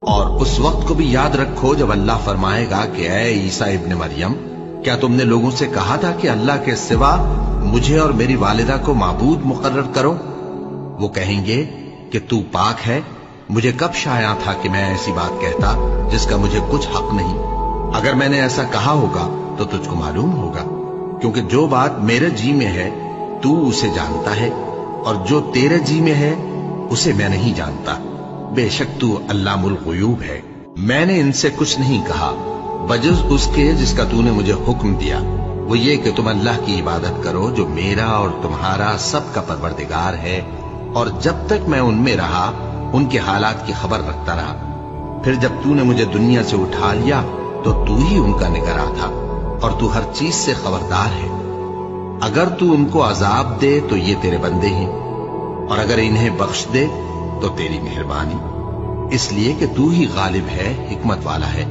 اور اس وقت کو بھی یاد رکھو جب اللہ فرمائے گا کہ اے عیسیٰ ابن مریم، کیا تم نے لوگوں سے کہا تھا کہ اللہ کے سوا مجھے اور میری والدہ کو معبود مقرر کرو؟ وہ کہیں گے کہ تو پاک ہے، مجھے کب شایع تھا کہ میں ایسی بات کہتا جس کا مجھے کچھ حق نہیں۔ اگر میں نے ایسا کہا ہوگا تو تجھ کو معلوم ہوگا، کیونکہ جو بات میرے جی میں ہے تو اسے جانتا ہے، اور جو تیرے جی میں ہے اسے میں نہیں جانتا۔ بے شک تو علام الغیوب ہے۔ میں نے ان سے کچھ نہیں کہا بجز اس کے جس کا تو نے مجھے حکم دیا، وہ یہ کہ تم اللہ کی عبادت کرو جو میرا اور تمہارا سب کا پروردگار ہے، اور جب تک میں ان میں رہا ان کے حالات کی خبر رکھتا رہا۔ پھر جب تو نے مجھے دنیا سے اٹھا لیا تو تو ہی ان کا نگراں تھا، اور تو ہر چیز سے خبردار ہے۔ اگر تو ان کو عذاب دے تو یہ تیرے بندے ہیں، اور اگر انہیں بخش دے تو تیری مہربانی، اس لیے کہ تو ہی غالب ہے، حکمت والا ہے۔